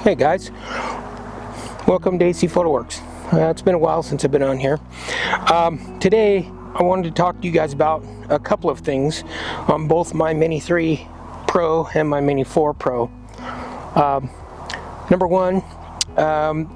Hey guys, welcome to AC PhotoWorks. It's been a while since I've been on here. Today I wanted to talk to you guys about a couple of things on both my Mini 3 Pro and my Mini 4 Pro. Number one,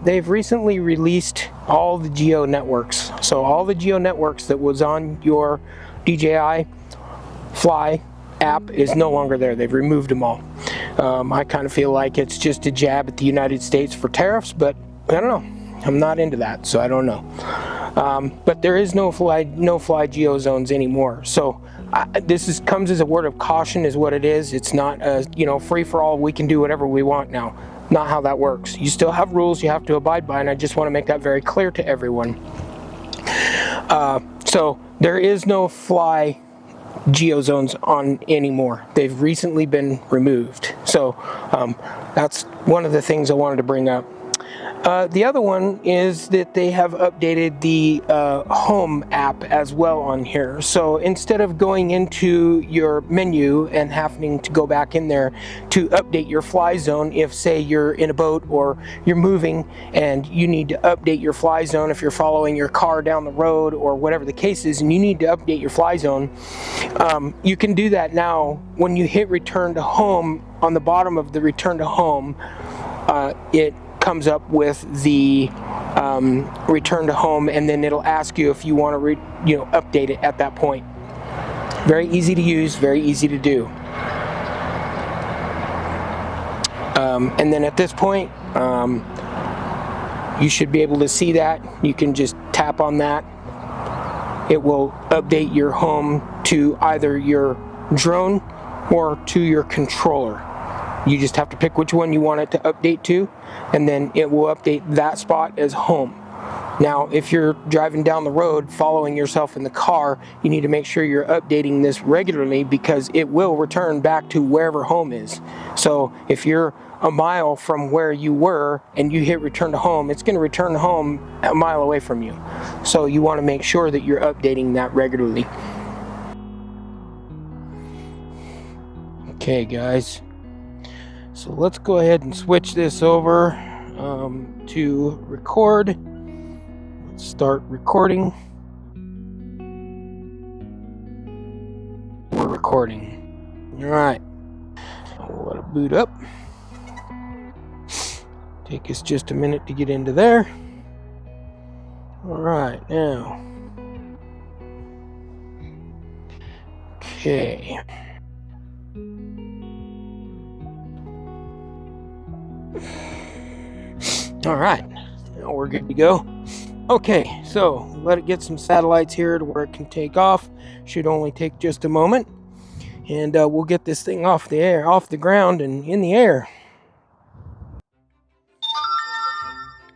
they've recently released all the geo networks. So all the geo networks that was on your DJI Fly app is no longer there. They've removed them all. I kind of feel like it's just a jab at the United States for tariffs, but I don't know. I'm not into that, so I don't know. But there is no fly geo zones anymore. So this comes as a word of caution, is what it is. It's not free for all. We can do whatever we want now. Not how that works. You still have rules you have to abide by, and I just want to make that very clear to everyone. So there is no fly geozones on anymore. They've recently been removed. So that's one of the things I wanted to bring up. The other one is that they have updated the home app as well on here. So instead of going into your menu and having to go back in there to update your fly zone, if say you're in a boat or you're moving and you need to update your fly zone, if you're following your car down the road or whatever the case is, and you need to update your fly zone, you can do that now. When you hit return to home, on the bottom of the return to home, it comes up with the return to home, and then it'll ask you if you want to update it at that point. Very easy to use, very easy to do. And then at this point, you should be able to see that. You can just tap on that. It will update your home to either your drone or to your controller. You just have to pick which one you want it to update to, and then it will update that spot as home. Now, if you're driving down the road following yourself in the car, you need to make sure you're updating this regularly, because it will return back to wherever home is. So if you're a mile from where you were and you hit return to home, it's going to return home a mile away from you. So you want to make sure that you're updating that regularly. Okay guys, so let's go ahead and switch this over to record. Let's start recording. We're recording. All right, we'll let it boot up. Take us just a minute to get into there. All right, now. Okay. All right, now we're good to go. Okay, so let it get some satellites here to where it can take off. Should only take just a moment, and we'll get this thing off the ground and in the air.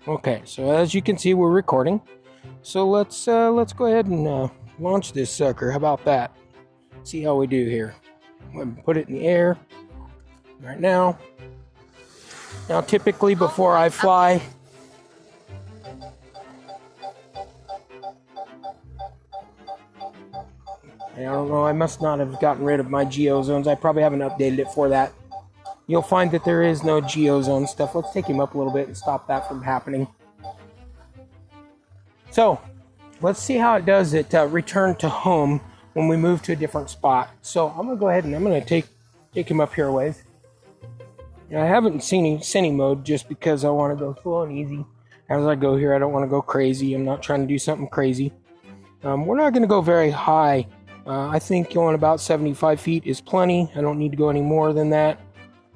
Okay, so as you can see, we're recording. So let's go ahead and launch this sucker. How about that? See how we do here. Put it in the air right now. Now, typically before I fly, I don't know, I must not have gotten rid of my geo zones. I probably haven't updated it for that. You'll find that there is no geo zone stuff. Let's take him up a little bit and stop that from happening. So, let's see how it does at return to home when we move to a different spot. So, I'm going to go ahead and I'm going to take him up here a ways. I haven't seen cine mode just because I want to go slow and easy. As I go here, I don't want to go crazy. I'm not trying to do something crazy. We're not going to go very high. I think going about 75 feet is plenty. I don't need to go any more than that.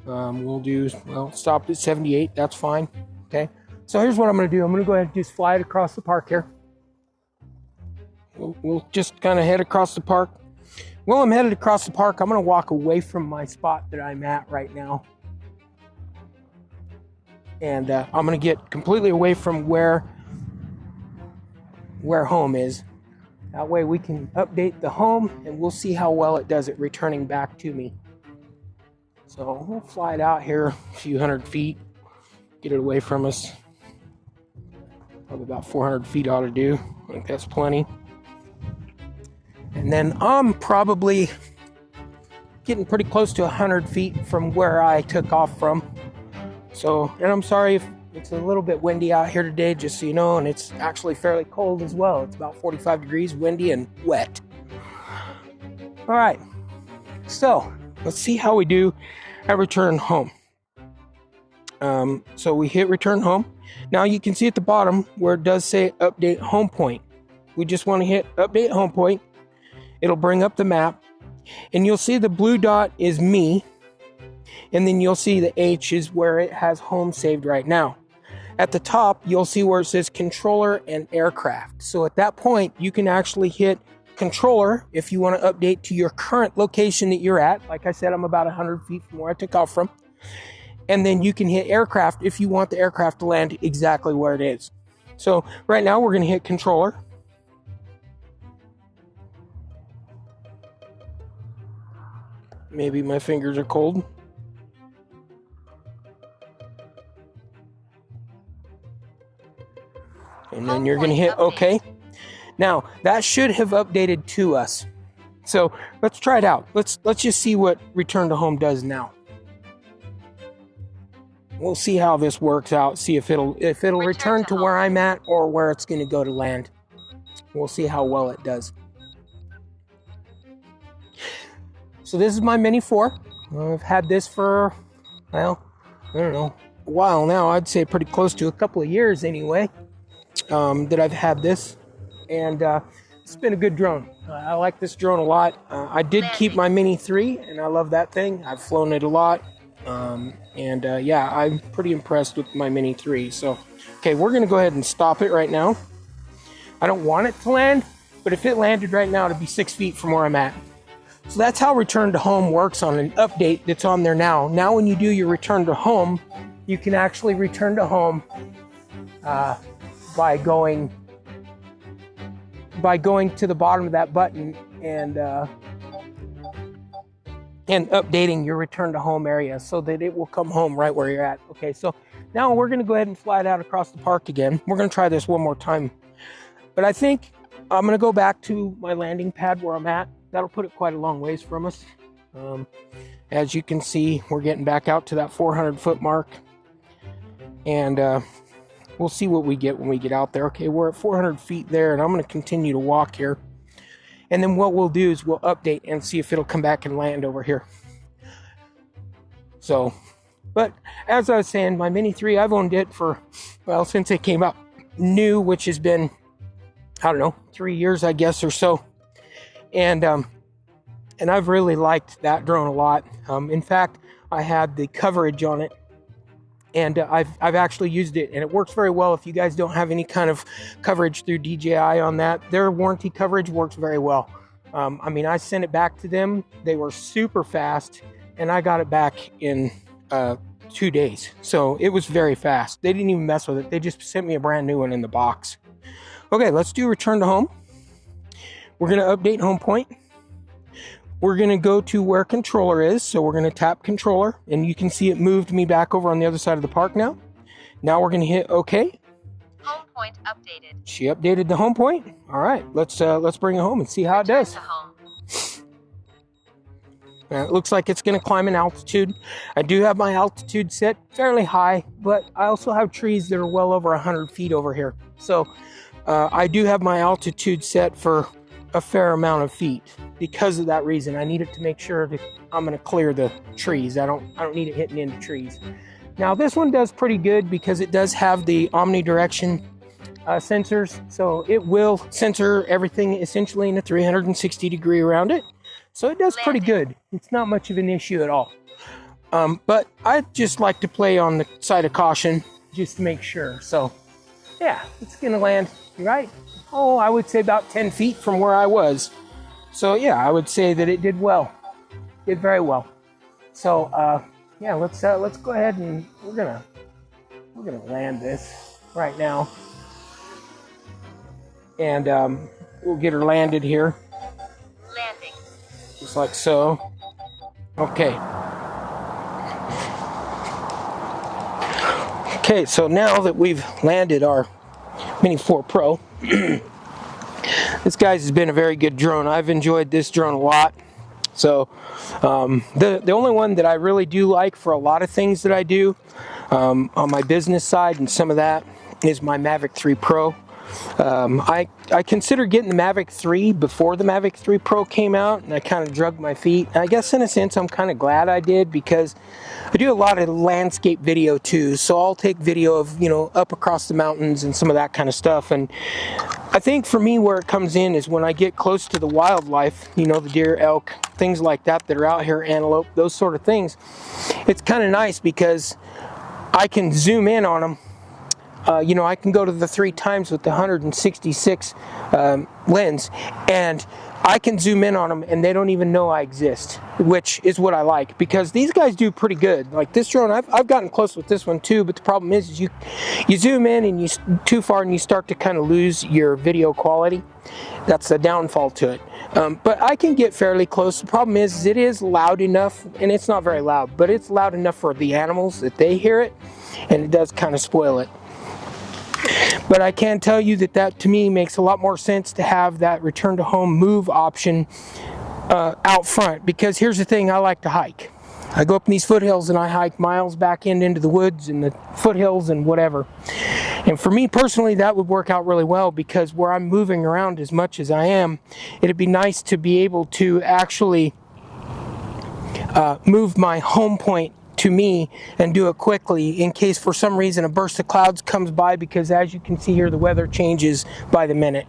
We'll stop at 78. That's fine. Okay. So here's what I'm going to do. I'm going to go ahead and just fly it across the park here. We'll just kind of head across the park. While I'm headed across the park, I'm going to walk away from my spot that I'm at right now. And I'm going to get completely away from where home is. That way we can update the home, and we'll see how well it does at returning back to me. So we'll fly it out here a few hundred feet, get it away from us. Probably about 400 feet ought to do. I think that's plenty. And then I'm probably getting pretty close to 100 feet from where I took off from. So, and I'm sorry if it's a little bit windy out here today, just so you know, and it's actually fairly cold as well. It's about 45 degrees, windy and wet. All right, so let's see how we do at return home. So we hit return home. Now you can see at the bottom where it does say update home point. We just want to hit update home point. It'll bring up the map, and you'll see the blue dot is me, and then you'll see the H is where it has home saved right now. At the top, you'll see where it says controller and aircraft. So at that point, you can actually hit controller if you want to update to your current location that you're at. Like I said, I'm about 100 feet from where I took off from. And then you can hit aircraft if you want the aircraft to land exactly where it is. So right now we're going to hit controller. Maybe my fingers are cold. And then you're going to hit OK. Now that should have updated to us. So let's try it out. Let's just see what return to home does now. We'll see how this works out. See if it'll return to where I'm at or where it's going to go to land. We'll see how well it does. So this is my Mini 4. I've had this for, well, I don't know, a while now. I'd say pretty close to a couple of years anyway, that I've had this. And it's been a good drone. I like this drone a lot. I did keep my Mini 3, and I love that thing. I've flown it a lot. Yeah, I'm pretty impressed with my Mini 3. So, okay, we're going to go ahead and stop it right now. I don't want it to land, but if it landed right now, it'd be 6 feet from where I'm at. So that's how return to home works on an update that's on there now. Now when you do your return to home, you can actually return to home by going to the bottom of that button and updating your return to home area so that it will come home right where you're at. Okay, so now we're going to go ahead and fly it out across the park again. We're going to try this one more time. But I think I'm going to go back to my landing pad where I'm at. That'll put it quite a long ways from us. As you can see, we're getting back out to that 400-foot mark. And we'll see what we get when we get out there. Okay, we're at 400 feet there, and I'm going to continue to walk here. And then what we'll do is we'll update and see if it'll come back and land over here. So, but as I was saying, my Mini 3, I've owned it for, well, since it came out new, which has been, I don't know, 3 years, I guess, or so. And I've really liked that drone a lot. In fact, I had the coverage on it, and I've actually used it, and it works very well. If you guys don't have any kind of coverage through DJI on that, their warranty coverage works very well. I mean, I sent it back to them. They were super fast, and I got it back in 2 days. So it was very fast. They didn't even mess with it. They just sent me a brand new one in the box. Okay, let's do return to home. We're going to update home point. We're going to go to where controller is. So we're going to tap controller, and you can see it moved me back over on the other side of the park now. Now we're going to hit OK. Home point updated. She updated the home point. All right, let's bring it home and see how it does. It looks like it's going to climb in altitude. I do have my altitude set fairly high, but I also have trees that are well over 100 feet over here. So I do have my altitude set for a fair amount of feet. Because of that reason, I need it to make sure that I'm going to clear the trees. I don't need it hitting into trees. Now this one does pretty good because it does have the omnidirection sensors, so it will censor everything essentially in a 360 degree around it. So it does pretty good. It's not much of an issue at all. But I just like to play on the side of caution just to make sure. So yeah, it's going to land right. Oh, I would say about 10 feet from where I was. So yeah, I would say that it did well. Did very well. So yeah, let's go ahead and we're gonna land this right now, and we'll get her landed here. Landing. Just like so. Okay. Okay, so now that we've landed our Mini 4 Pro, this guys has been a very good drone. I've enjoyed this drone a lot. So the only one that I really do like for a lot of things that I do, on my business side, and some of that is my Mavic 3 Pro. I considered getting the Mavic 3 before the Mavic 3 Pro came out, and I kind of drug my feet. And I guess in a sense I'm kind of glad I did, because I do a lot of landscape video too, so I'll take video of, you know, up across the mountains and some of that kind of stuff. And I think for me where it comes in is when I get close to the wildlife, you know, the deer, elk, things like that that are out here, antelope, those sort of things. It's kind of nice because I can zoom in on them. You know, I can go to the 3 times with the 166 lens, and I can zoom in on them and they don't even know I exist, which is what I like, because these guys do pretty good. Like this drone, I've gotten close with this one too, but the problem is you zoom in and you too far and you start to kind of lose your video quality. That's the downfall to it. But I can get fairly close. The problem is it is loud enough, and it's not very loud, but it's loud enough for the animals that they hear it, and it does kind of spoil it. But I can tell you that to me makes a lot more sense to have that return to home move option out front, because here's the thing, I like to hike. I go up in these foothills and I hike miles back into the woods and the foothills and whatever. And for me personally, that would work out really well, because where I'm moving around as much as I am, it'd be nice to be able to actually move my home point to me and do it quickly in case for some reason a burst of clouds comes by, because as you can see here, the weather changes by the minute.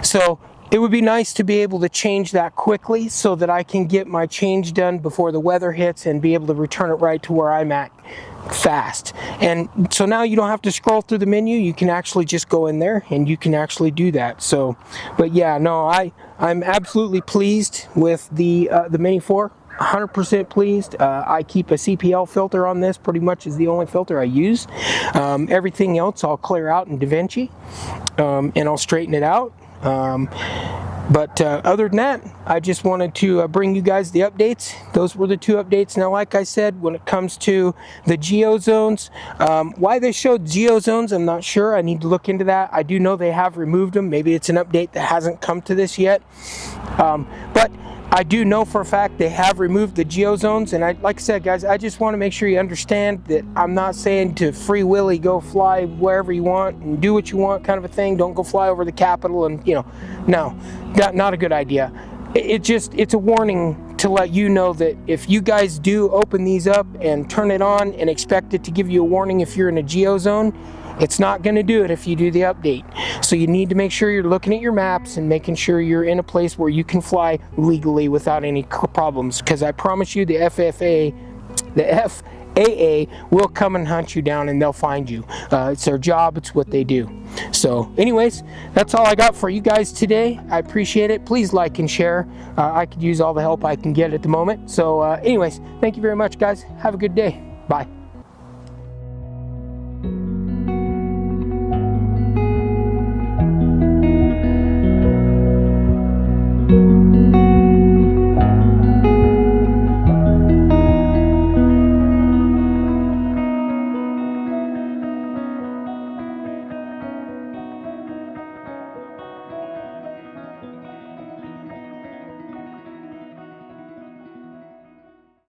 So it would be nice to be able to change that quickly so that I can get my change done before the weather hits and be able to return it right to where I'm at fast. And so now you don't have to scroll through the menu, you can actually just go in there and you can actually do that. So, but yeah, no, I'm absolutely pleased with the Mini 4. 100% pleased. I keep a CPL filter on this, pretty much is the only filter I use. Everything else I'll clear out in DaVinci, and I'll straighten it out. But other than that, I just wanted to bring you guys the updates. Those were the 2 updates. Now, like I said, when it comes to the geozones, why they showed geozones, I'm not sure. I need to look into that. I do know they have removed them. Maybe it's an update that hasn't come to this yet. But I do know for a fact they have removed the geozones, and like I said, guys, I just want to make sure you understand that I'm not saying to free willy go fly wherever you want and do what you want kind of a thing. Don't go fly over the Capitol, and you know, no, not a good idea. It's a warning to let you know that if you guys do open these up and turn it on and expect it to give you a warning if you're in a geozone, it's not going to do it if you do the update. So you need to make sure you're looking at your maps and making sure you're in a place where you can fly legally without any problems, because I promise you the FAA will come and hunt you down and they'll find you. It's their job, it's what they do. So anyways, that's all I got for you guys today. I appreciate it. Please like and share. I could use all the help I can get at the moment. So anyways, thank you very much, guys. Have a good day. Bye.